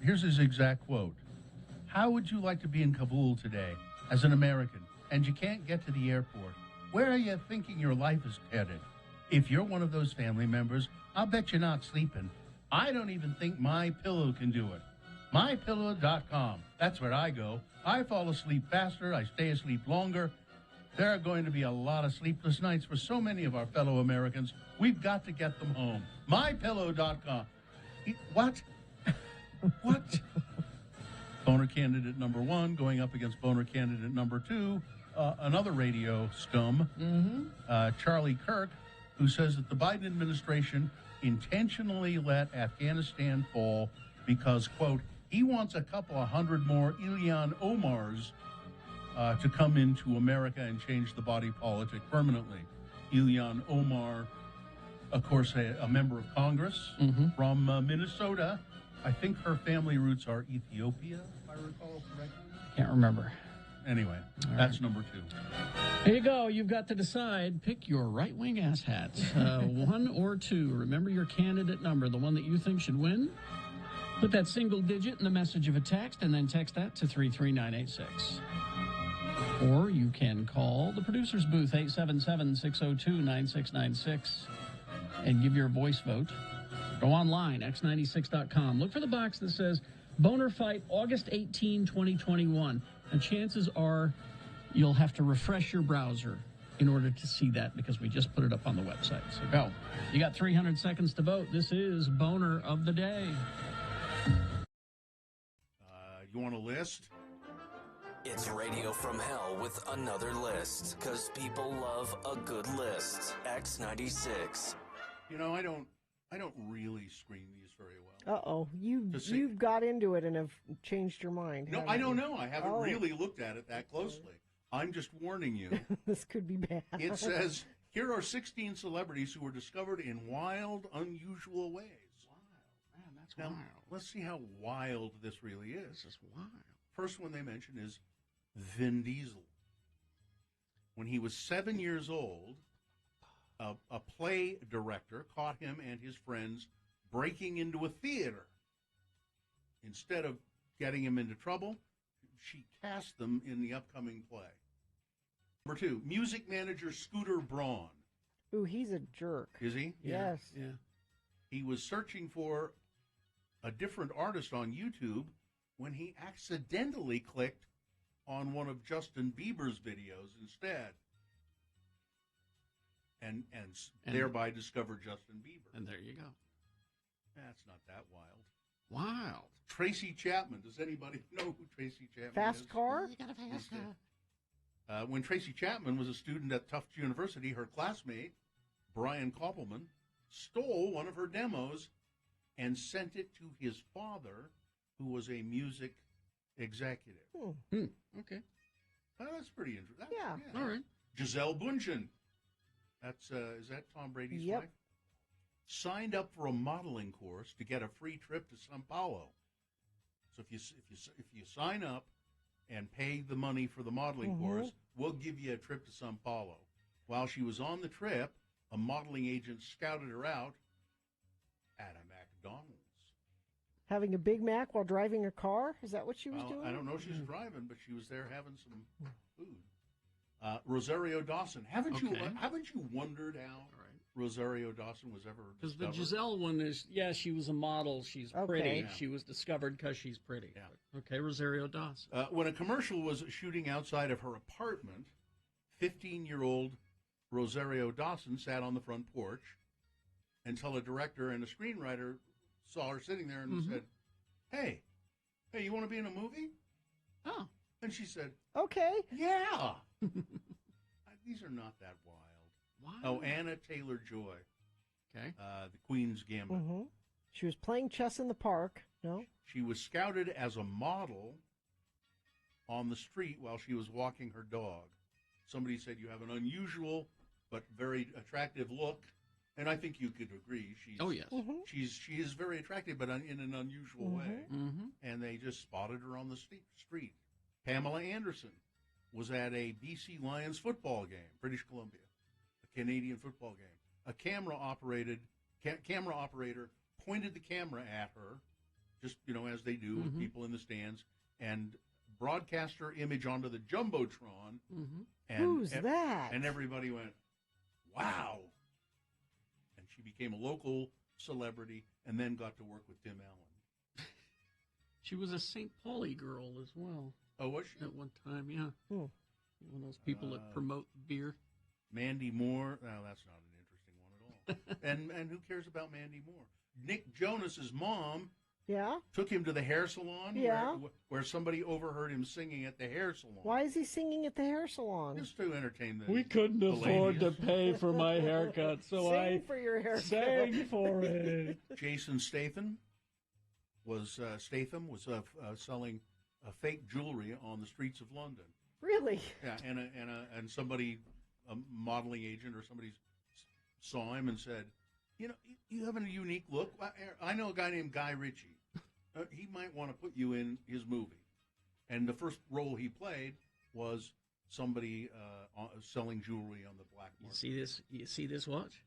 Here's his exact quote. How would you like to be in Kabul today as an American and you can't get to the airport? Where are you thinking your life is headed? If you're one of those family members, I'll bet you're not sleeping. I don't even think My Pillow can do it. MyPillow.com. That's where I go. I fall asleep faster. I stay asleep longer. There are going to be a lot of sleepless nights for so many of our fellow Americans. We've got to get them home. MyPillow.com. What? What? Boner candidate number 1 going up against boner candidate number 2, another radio scum, Charlie Kirk, who says that the Biden administration intentionally let Afghanistan fall because, quote, he wants a couple of hundred more Ilhan Omars to come into America and change the body politic permanently. Ilhan Omar, of course, a member of Congress from Minnesota. I think her family roots are Ethiopia, if I recall correctly. Can't remember. Anyway, that's number 2. Here you go. You've got to decide. Pick your right-wing asshats. 1 or 2. Remember your candidate number, the one that you think should win. Put that single digit in the message of a text, and then text that to 33986. Or you can call the producer's booth, 877-602-9696, and give your voice vote. Go online, x96.com. Look for the box that says Boner Fight August 18, 2021. And chances are you'll have to refresh your browser in order to see that because we just put it up on the website. So go. You got 300 seconds to vote. This is Boner of the Day. You want a list? It's Radio from Hell with another list, because people love a good list. X96. You know, I don't really screen these very well. Uh-oh. You've got into it and have changed your mind. No, I don't know. I haven't really looked at it that closely. I'm just warning you. This could be bad. It says, here are 16 celebrities who were discovered in wild, unusual ways. Wow. Man, that's Now, wild. let's see how wild this really is. This is wild. First one they mention is Vin Diesel. When he was 7 years old, a play director caught him and his friends breaking into a theater. Instead of getting him into trouble, she cast them in the upcoming play. Number 2, music manager Scooter Braun. Ooh, he's a jerk. Is he? Yes. Yeah. He was searching for a different artist on YouTube when he accidentally clicked on one of Justin Bieber's videos instead. And thereby discovered Justin Bieber. And there you go. That's not that wild. Wild. Tracy Chapman. Does anybody know who Tracy Chapman is? Fast car? You got a fast car. When Tracy Chapman was a student at Tufts University, her classmate, Brian Koppelman, stole one of her demos and sent it to his father, who was a music executive. Okay. That's pretty interesting. Yeah. All right. Giselle Bundchen. That's is that Tom Brady's Yep. wife? Signed up for a modeling course to get a free trip to Sao Paulo. So if you sign up and pay the money for the modeling course, we'll give you a trip to Sao Paulo. While she was on the trip, a modeling agent scouted her out at a McDonald's. Having a Big Mac while driving a car? Is that what she was doing? I don't know if she's driving, but she was there having some food. Rosario Dawson. Haven't you wondered how Rosario Dawson was ever Because the discovered? Giselle one is, she was a model. She's pretty. Okay. Yeah. She was discovered because she's pretty. Yeah. Okay, Rosario Dawson. When a commercial was shooting outside of her apartment, 15-year-old Rosario Dawson sat on the front porch until a director and a screenwriter saw her sitting there and said, hey, you want to be in a movie? Oh. And she said, Okay. yeah. These are not that wild. Wow. Oh, Anna Taylor-Joy. Okay. The Queen's Gambit. She was playing chess in the park. No? She was scouted as a model on the street while she was walking her dog. Somebody said, you have an unusual but very attractive look. And I think you could agree. She is very attractive, but in an unusual way. And they just spotted her on the street. Pamela Anderson was at a BC Lions football game, British Columbia, a Canadian football game. A camera operator pointed the camera at her just, as they do with people in the stands, and broadcast her image onto the Jumbotron. And, Who's that? And everybody went, wow. And she became a local celebrity and then got to work with Tim Allen. She was a St. Pauli girl as well. Oh, was she? At one time, yeah. One of those people that promote beer. Mandy Moore. No, that's not an interesting one at all. and who cares about Mandy Moore? Nick Jonas's mom took him to the hair salon where somebody overheard him singing at the hair salon. Why is he singing at the hair salon? Just to entertain the We couldn't afford to pay for my haircut, so Sing for your haircut. sang for it. Jason Statham was selling fake jewelry on the streets of London. Really? Yeah, and somebody, a modeling agent or somebody, saw him and said, you have a unique look. I know a guy named Guy Ritchie. He might want to put you in his movie. And the first role he played was somebody selling jewelry on the black market. You see this watch?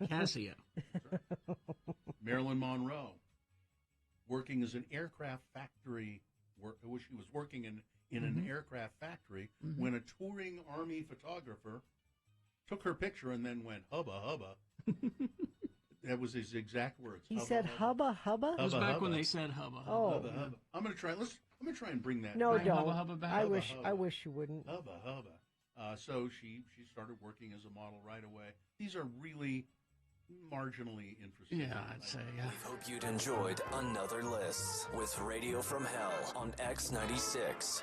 Casio. Marilyn Monroe, working as an aircraft factory. She was working in an aircraft factory when a touring Army photographer took her picture and then went, hubba, hubba. That was his exact words. He said hubba, hubba? It was back when they said hubba, hubba. Oh. Hubba, hubba. I'm going to try and bring that. No, Bring don't. hubba, hubba back. I wish you wouldn't. Hubba, hubba. So she started working as a model right away. These are really marginally interesting. Yeah, I'd say, yeah. We hope you'd enjoyed another list with Radio from Hell on X96.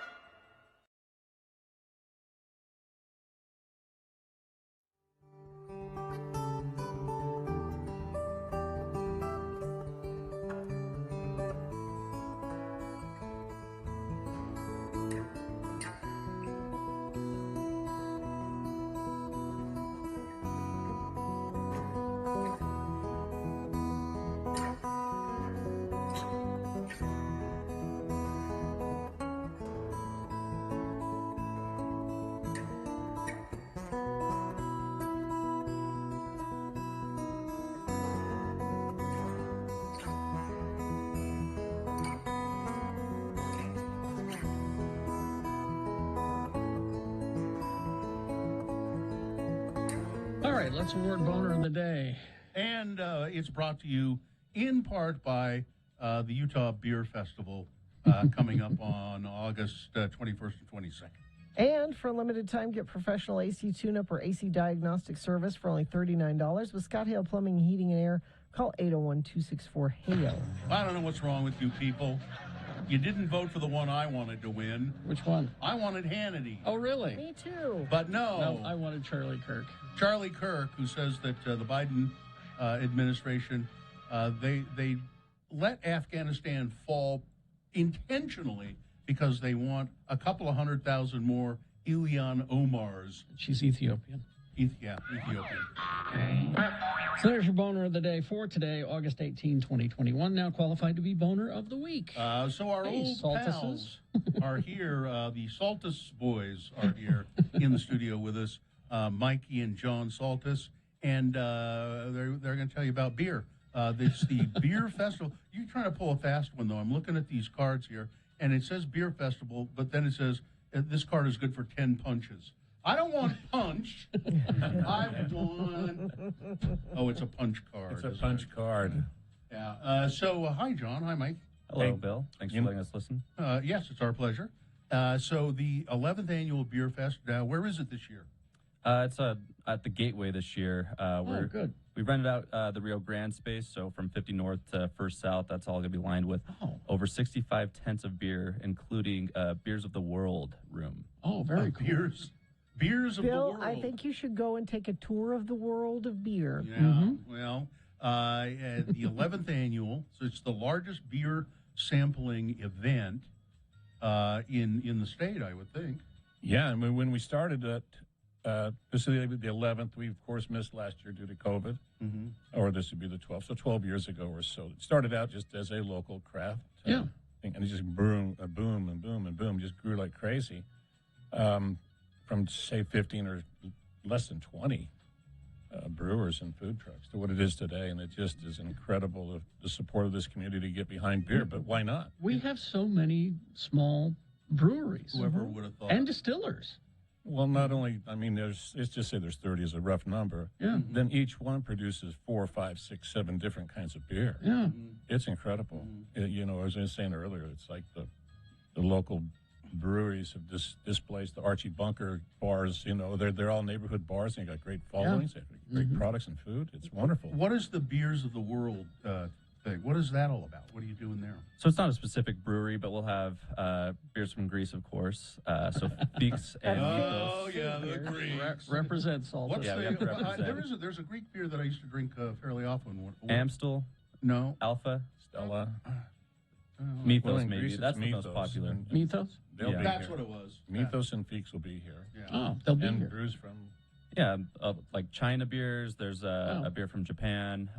All right, let's award Boner of the Day. And it's brought to you in part by the Utah Beer Festival coming up on August 21st and 22nd. And for a limited time, get professional AC tune-up or AC diagnostic service for only $39 with Scott Hale Plumbing, Heating, and Air. Call 801-264-HALE. I don't know what's wrong with you people. You didn't vote for the one I wanted to win. Which one? I wanted Hannity. Oh, really? Me too. But no. I wanted Charlie Kirk. Charlie Kirk, who says that the Biden administration, they let Afghanistan fall intentionally because they want a couple of 100,000 more Ilhan Omars. She's Ethiopian. Ethiopian. So there's your Boner of the Day for today, August 18, 2021. Now qualified to be Boner of the Week. So our old Saltuses. pals are here. The Saltus boys are here in the studio with us. Mikey and John Saltus, and they're going to tell you about beer. It's the Beer Festival. You're trying to pull a fast one, though. I'm looking at these cards here, and it says Beer Festival, but then it says this card is good for 10 punches. I don't want punch. I want... Oh, it's a punch card. It's a punch card. Yeah. Hi, John. Hi, Mike. Hello, Bill. Thanks for letting us listen. Yes, it's our pleasure. So the 11th Annual Beer Fest, where is it this year? It's at the Gateway this year. Good. We rented out the Rio Grande space, so from 50 North to First South, that's all going to be lined with over 65 tents of beer, including Beers of the World room. Oh, very cool. Beers of the Bill, world. I think you should go and take a tour of the world of beer. Yeah, well, the 11th annual, so it's the largest beer sampling event in the state, I would think. Yeah, I mean, when we started that, this is the 11th. We, of course, missed last year due to COVID, or this would be the 12th, so 12 years ago or so. It started out just as a local craft thing, and it just boom and boom, just grew like crazy. From, say, 15 or less than 20 brewers and food trucks to what it is today, and it just is incredible the support of this community to get behind beer. But why not? We have so many small breweries. Whoever would have thought. And distillers. Well, not only, I mean, let's just say there's 30 is a rough number. Yeah. Then each one produces 4, 5, 6, 7 different kinds of beer. Yeah. It's incredible. You know, as I was saying earlier, it's like the local breweries have displaced the Archie Bunker bars. You know, they're all neighborhood bars, and they got great followings, they have great products and food. It's wonderful. What is the Beers of the World thing? What is that all about? What are you doing there? So it's not a specific brewery, but we'll have beers from Greece, of course. So Feeks and Mythos. yeah, the Greeks. Represents all What's Yeah, we have to represent. there's a Greek beer that I used to drink fairly often. Amstel, No. Alpha, Stella. Mythos, Well, in maybe. Greece, it's That's the most Mythos. popular. Mythos? They'll Yeah. be That's here. what it was. Mythos and Feeks will be here. Yeah. Oh, they'll be And here. brews from Yeah, like China beers. There's a beer from Japan,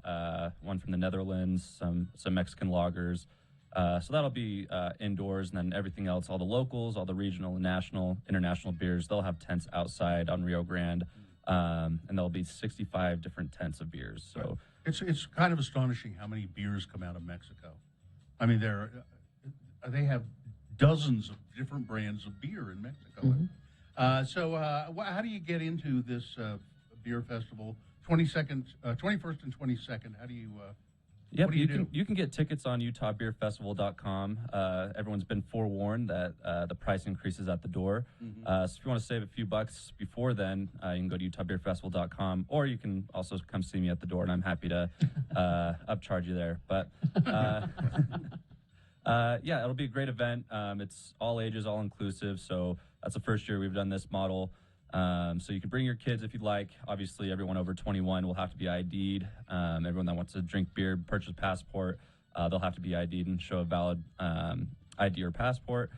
one from the Netherlands, some Mexican lagers. So that'll be indoors, and then everything else, all the locals, all the regional and national, international beers, they'll have tents outside on Rio Grande, and there'll be 65 different tents of beers. So It's kind of astonishing how many beers come out of Mexico. I mean, they have dozens of different brands of beer in Mexico. So how do you get into this beer festival? 21st and 22nd. How do you? Yep, what do you do? You can get tickets on UtahBeerFestival.com. Everyone's been forewarned that the price increases at the door. So if you want to save a few bucks before then, you can go to UtahBeerFestival.com, or you can also come see me at the door, and I'm happy to upcharge you there. But yeah, it'll be a great event. It's all ages, all inclusive. So that's the first year we've done this model. So you can bring your kids if you'd like. Obviously, everyone over 21 will have to be ID'd. Everyone that wants to drink beer, purchase a passport, they'll have to be ID'd and show a valid ID or passport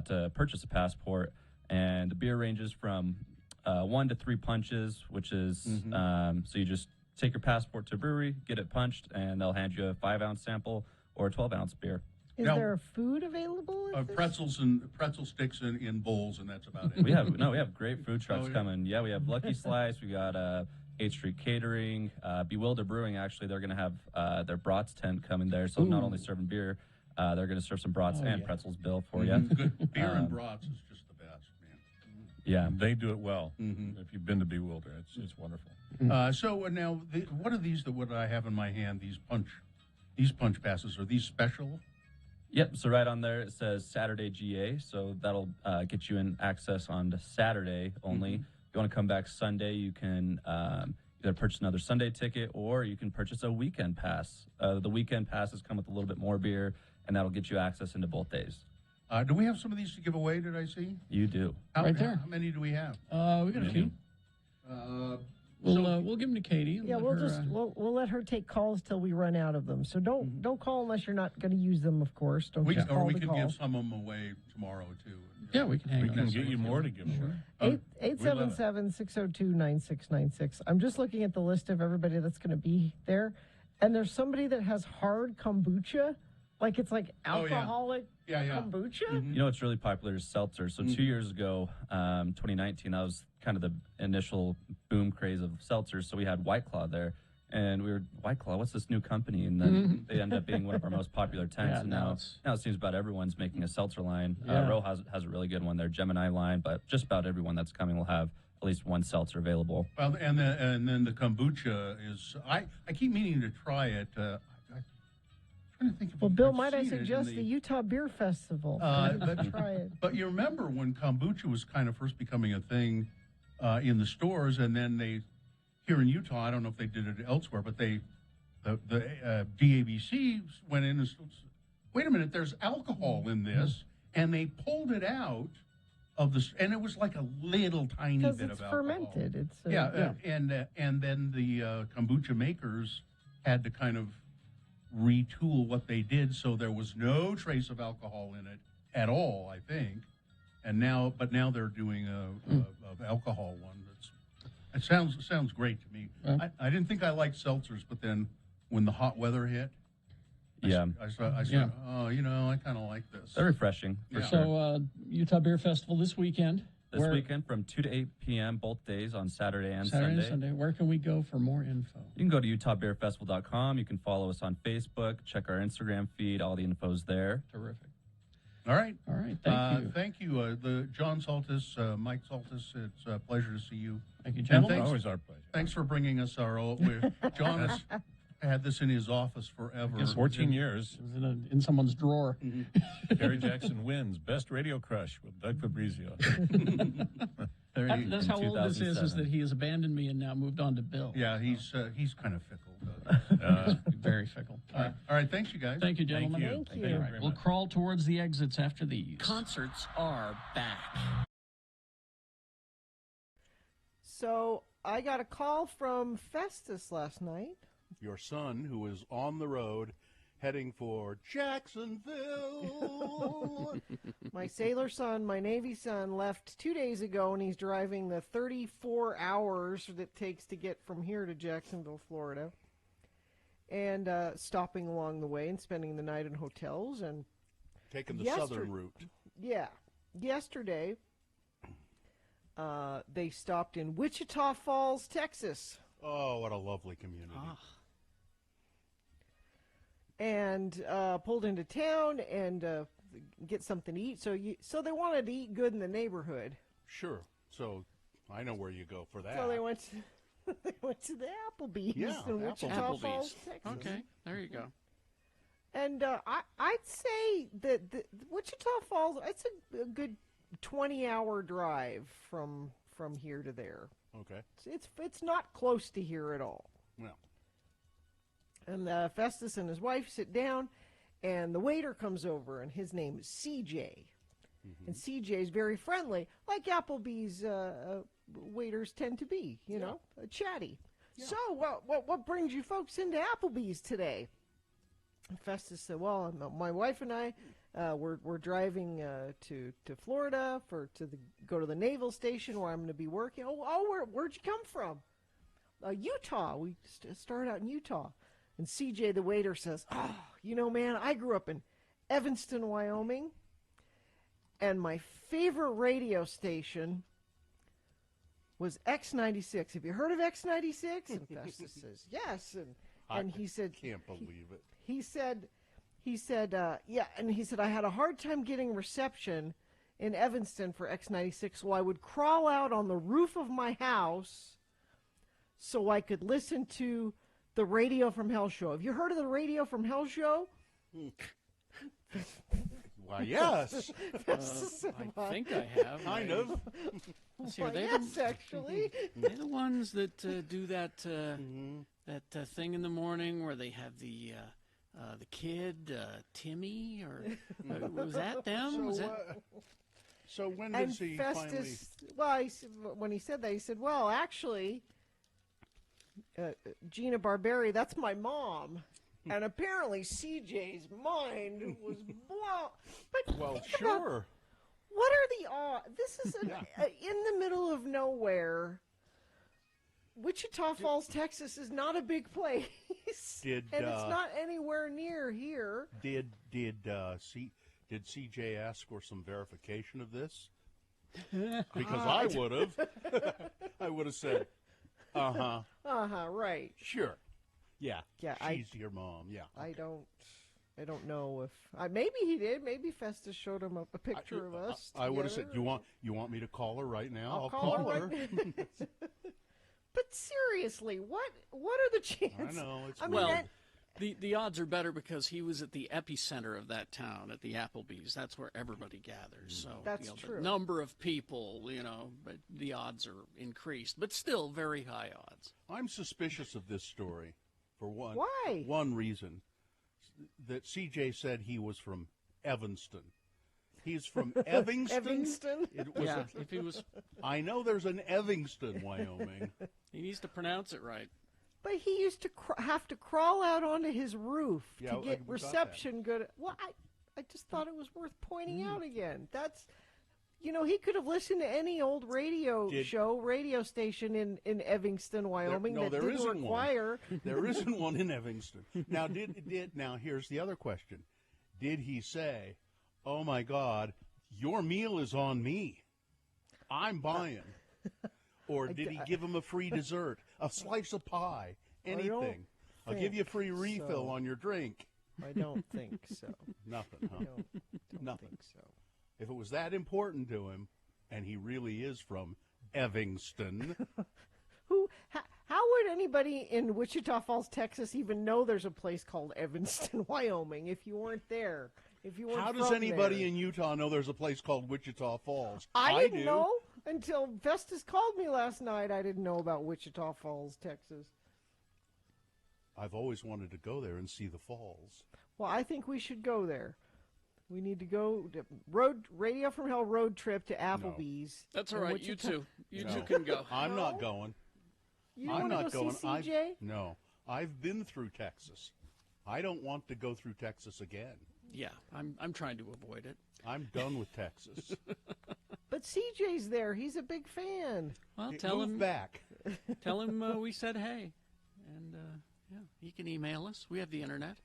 to purchase a passport. And the beer ranges from 1 to 3 punches, which is so you just take your passport to a brewery, get it punched, and they'll hand you a 5-ounce sample or a 12-ounce beer. Is Now- there food available? at this? Pretzel sticks in bowls, and that's about it. We have great food trucks yeah. coming. Yeah, we have Lucky Slice. We got 8th Street Catering, Bewilder Brewing. Actually, they're going to have their brats tent coming there. So not only serving beer, they're going to serve some brats and pretzels, Bill, for you. Good beer and brats is just the best, man. Yeah. They do it well. If you've been to Bewilder, it's wonderful. So now, what are these? What I have in my hand? These punch passes, are these special? Yep. So right on there it says Saturday GA. So that'll get you in access on the Saturday only. If you want to come back Sunday, you can either purchase another Sunday ticket or you can purchase a weekend pass. The weekend passes come with a little bit more beer, and that'll get you access into both days. Do we have some of these to give away? Did I see? You do. Right there. How many do we have? We got a few. We'll give them to Katie. And Yeah, let we'll her, just we'll let her take calls till we run out of them. So don't call unless you're not going to use them, of course. Don't just Or call we to can call. give some of them away tomorrow too. Yeah, we can hang We on. can get you more to give away. 877-602-9696. I'm just looking at the list of everybody that's going to be there, and there's somebody that has hard kombucha, like it's like alcoholic kombucha. You know what's really popular is seltzer. So 2 years ago, 2019, that was kind of the initial boom craze of seltzers. So we had White Claw there, and we were, White Claw, what's this new company? And then they ended up being one of our most popular tents. Yeah, and now now it seems about everyone's making a seltzer line. Yeah. Roe has a really good one, their Gemini line, but just about everyone that's coming will have at least one seltzer available. Well, and then the kombucha is. I keep meaning to try it. I'm trying to think if Well, Bill, I've might I seen it in suggest the Utah Beer Festival? but- Try it. But you remember when kombucha was kind of first becoming a thing in the stores, and then they, here in Utah, I don't know if they did it elsewhere, but the DABC went in and said, wait a minute, there's alcohol in this, and they pulled it out of this, and it was like a little tiny Because bit it's of alcohol. fermented. It's And then the kombucha makers had to kind of retool what they did, so there was no trace of alcohol in it at all, I think. And now they're doing a alcohol one. It sounds great to me. Yeah. I didn't think I liked seltzers, but then when the hot weather hit, I said, oh, I kind of like this. They're refreshing, for Yeah. sure. So Utah Beer Festival this weekend. This weekend from 2 to 8 p.m. both days on Saturday and Sunday. Where can we go for more info? You can go to UtahBearFestival.com. You can follow us on Facebook. Check our Instagram feed. All the info's there. Terrific. All right. Thank you. Thank you, the John Saltis, Mike Saltis. It's a pleasure to see you. Thank you, gentlemen. Always our pleasure. Thanks for bringing us our old. John has had this in his office forever. 14 years. It was in someone's drawer. Terry Jackson wins Best Radio Crush with Doug Fabrizio. That's how old this is that he has abandoned me and now moved on to Bill. Yeah, he's kind of fickle. Very fickle. All right, thanks, you guys. Thank you, gentlemen. Thank you. All right, we'll crawl towards the exits after these. Concerts are back. So I got a call from Festus last night. Your son, who is on the road heading for Jacksonville. My sailor son, my Navy son, left 2 days ago, and he's driving the 34 hours that it takes to get from here to Jacksonville, Florida, and stopping along the way and spending the night in hotels. And taking the southern route. Yeah. Yesterday, they stopped in Wichita Falls, Texas. Oh, what a lovely community. And pulled into town and get something to eat. So they wanted to eat good in the neighborhood. Sure. So I know where you go for that. So they went to the Applebee's in Wichita Falls, Texas. Okay, there you go. And I'd say that the Wichita Falls, it's a good 20-hour drive from here to there. Okay. It's not close to here at all. No. And Festus and his wife sit down, and the waiter comes over, and his name is CJ. Mm-hmm. And CJ is very friendly, like Applebee's waiters tend to be, you know, chatty. Yeah. So what brings you folks into Applebee's today? And Festus said, well, my wife and I, we're driving to Florida go to the naval station where I'm going to be working. Where'd you come from? Utah. We started out in Utah. And CJ, the waiter, says, oh, you know, man, I grew up in Evanston, Wyoming, and my favorite radio station was X96. Have you heard of X96? And Festus says, yes. And he said, can't believe it. He said, yeah, and he said, I had a hard time getting reception in Evanston for X96, so I would crawl out on the roof of my house so I could listen to the Radio from Hell show. Have you heard of the Radio from Hell show? Why, yes. I think I have. Kind of. Let's see, are they Yes, actually. they're the ones that do that that thing in the morning where they have the kid Timmy, or was that them? So when And does he Festus, when he said that, he said, well, actually, Gina Barberi, that's my mom. And apparently CJ's mind was blown. But Well, think sure. about, what are the odds? This is in the middle of nowhere. Wichita Falls, Texas is not a big place. And it's not anywhere near here. Did CJ ask for some verification of this? Because I would have. I would have said, right. sure. Yeah. Yeah, She's your mom. Yeah. I don't know if maybe he did. Maybe Festus showed him a picture of us. I would have said, together. you want me to call her right now? I'll call her. But seriously, what are the chances? I know. It's Well, weird. the odds are better because he was at the epicenter of that town, at the Applebee's. That's where everybody gathers. So That's the true. number of people, but the odds are increased, but still very high odds. I'm suspicious of this story for one. Why? One reason. That CJ said he was from Evanston. He's from Evanston? Evanston? It was If he was, I know there's an Evanston, Wyoming. he needs to pronounce it right. But he used to have to crawl out onto his roof Yeah, to we get got reception good. Well, I just thought it was worth pointing out again. That's, he could have listened to any old radio station in Evanston, Wyoming that there didn't isn't require. one. There isn't one in Evanston. Now, now here's the other question. Did he say, oh, my God, your meal is on me? I'm buying. Or did he give him a free dessert, a slice of pie, anything? I'll give you a free refill on your drink. I don't think so. Nothing, huh? Don't Nothing. think so. If it was that important to him, and he really is from Evanston, How would anybody in Wichita Falls, Texas, even know there's a place called Evanston, Wyoming, if you weren't there? If you weren't how does from anybody there? in Utah know there's a place called Wichita Falls? I didn't do. know until Festus called me last night. I didn't know about Wichita Falls, Texas. I've always wanted to go there and see the falls. Well, I think we should go there. We need to go to Radio from Hell road trip to Applebee's. That's all in right. Wichita. You two. You No. two can go. I'm not going. You I'm don't want not to going. go see CJ? No, I've been through Texas. I don't want to go through Texas again. Yeah, I'm trying to avoid it. I'm done with Texas. But CJ's there. He's a big fan. Well, Hey, tell move him back. tell him we said hey, and yeah, he can email us. We have the internet.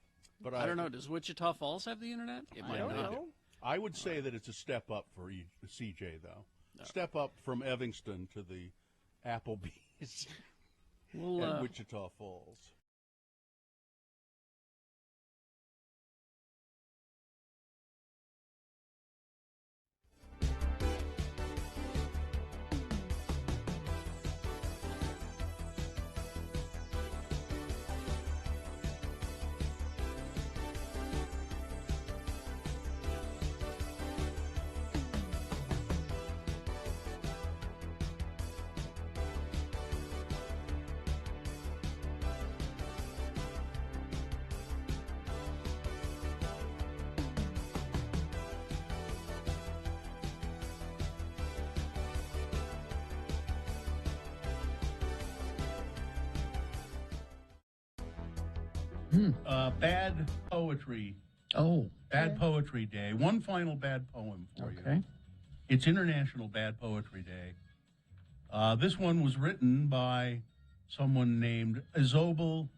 But I don't know. Does Wichita Falls have the internet? It I might don't not. know. I would say that it's a step up for CJ, though. Step up from Evanston to the Applebee's We'll at Wichita Falls. Bad poetry. Oh, Bad Poetry Day. One final bad poem for you. okay. It's International Bad Poetry Day. This one was written by someone named Isobel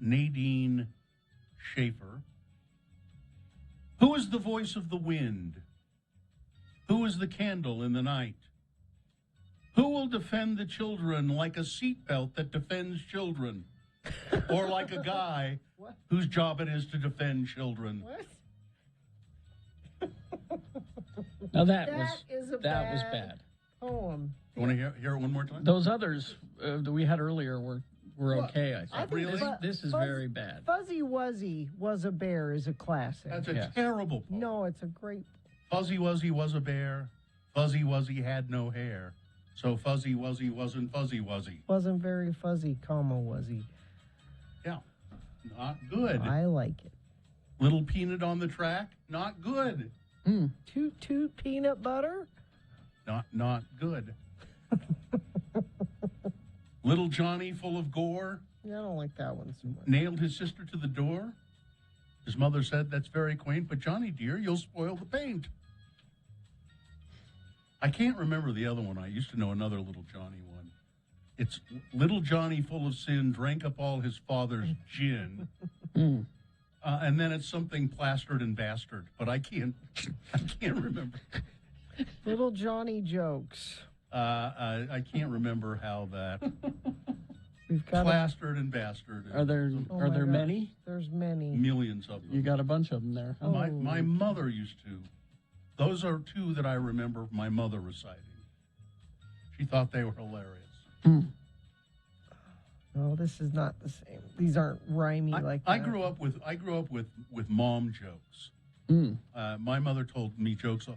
Nadine Schaefer. Who is the voice of the wind? Who is the candle in the night? Who will defend the children like a seatbelt that defends children? Or like a guy whose job it is to defend children? What? Now that is a was bad bad. poem. You want to hear it one more time? Those others that we had earlier were okay. I think. I think Really? This is very bad. Fuzzy Wuzzy Was a Bear is a classic. That's a Yes. terrible poem. No, it's a great. Fuzzy Wuzzy was a bear. Fuzzy Wuzzy had no hair. So Fuzzy Wuzzy wasn't Fuzzy Wuzzy. Wasn't very fuzzy, Wuzzy. Yeah. Not good. I like it. Little peanut on the track. Not good. Toot toot peanut butter. Not good. Little Johnny full of gore I don't like that one so much. nailed his sister to the door. His mother said, "That's very quaint, but Johnny dear, you'll spoil the paint." I can't remember the other one. I used to know another Little Johnny one. It's Little Johnny full of sin drank up all his father's gin. And then it's something plastered and bastard, but I can't remember. Little Johnny jokes. I can't remember how that We've got plastered and bastard. Are there Oh are my there gosh, many? There's many. millions of them? You got a bunch of them there. Huh? My mother used to. Those are two that I remember my mother reciting. She thought they were hilarious. No, this is not the same. These aren't rhymey like that. I grew up with mom jokes. My mother told me jokes.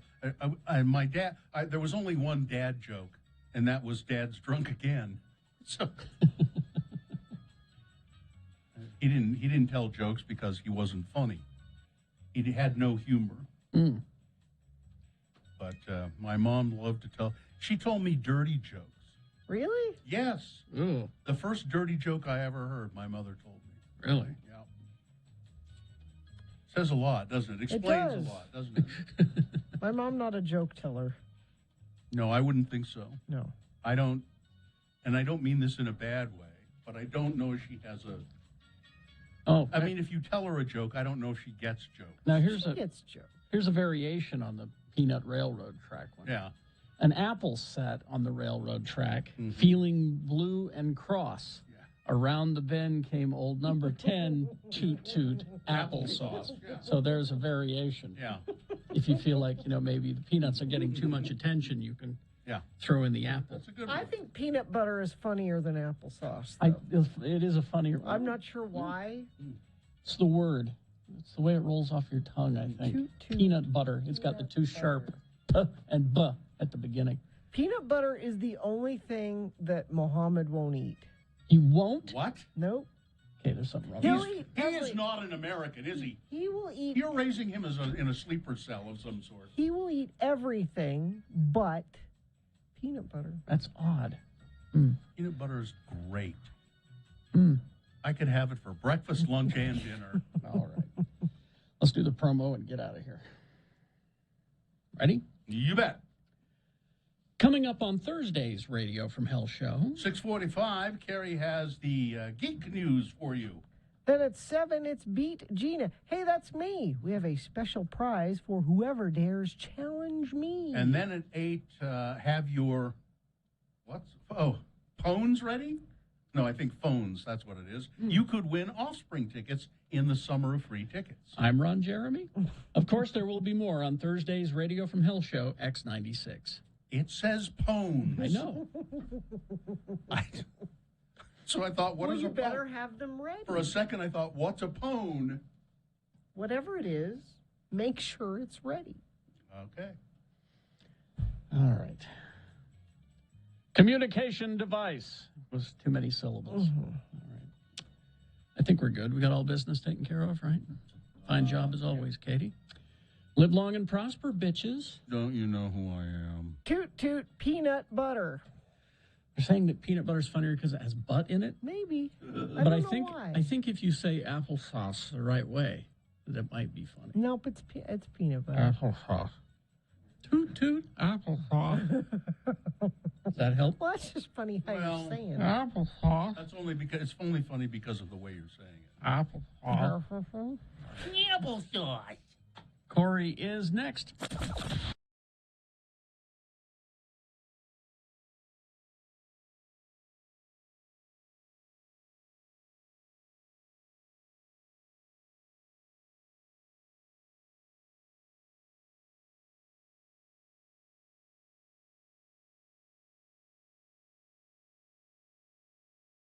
My dad. There was only one dad joke, and that was "Dad's drunk again." So he didn't tell jokes because he wasn't funny. He had no humor. But my mom loved to tell. She told me dirty jokes. Really? Yes. Ooh, The first dirty joke I ever heard, my mother told me. really? Yeah. Says a lot, doesn't it? Explains does. a lot, doesn't it? My mom not a joke teller. No, I wouldn't think so. No. I don't, and I don't mean this in a bad way, but I don't know if she has a. Oh, I mean, if you tell her a joke, I don't know if she gets jokes. now She gets joke. here's a variation on the Peanut Railroad track one. Yeah. An apple sat on the railroad track, feeling blue and cross. Around the bend came old number 10, toot toot, applesauce. So there's a variation. Yeah. If you feel like, maybe the peanuts are getting too much attention, you can throw in the apple. That's a good one. I think peanut butter is funnier than applesauce. It is a funnier. I'm not sure why. It's the word. It's the way it rolls off your tongue, I think. Toot, toot. Peanut butter. It's got the two sharp p and b at the beginning. Peanut butter is the only thing that Mohammed won't eat. He won't? What? Nope. Okay, there's something wrong. He is not an American, is he? He will eat. You're raising him in a sleeper cell of some sort. He will eat everything but peanut butter. That's odd. Peanut butter is great. Mm. I could have it for breakfast, lunch, and dinner. All right. Let's do the promo and get out of here. Ready? You bet. Coming up on Thursday's Radio from Hell show. 6:45, Carrie has the geek news for you. Then at 7, it's Beat Gina. Hey, that's me. We have a special prize for whoever dares challenge me. And then at 8, have your, phones ready? No, I think phones, that's what it is. You could win Offspring tickets in the Summer of Free Tickets. I'm Ron Jeremy. Of course, there will be more on Thursday's Radio from Hell show, X96. It says pones. I know. So I thought, what is you a better pone? have them ready. For a second, I thought, what's a pone? Whatever it is, make sure it's ready. Okay. All right. Communication device was too many syllables. All right. I think we're good. We got all business taken care of, right? Fine job as always, Katie. Live long and prosper, bitches. Don't you know who I am? Toot toot peanut butter. You're saying that peanut butter is funnier because it has butt in it? Maybe. But don't I know think why. I think if you say applesauce the right way, that might be funny. Nope, it's peanut butter. Applesauce. Toot toot applesauce. Does that help? Well, that's just funny how you're saying it. Applesauce. That's only because it's only funny because of the way you're saying it. Applesauce. Applesauce. Corey is next.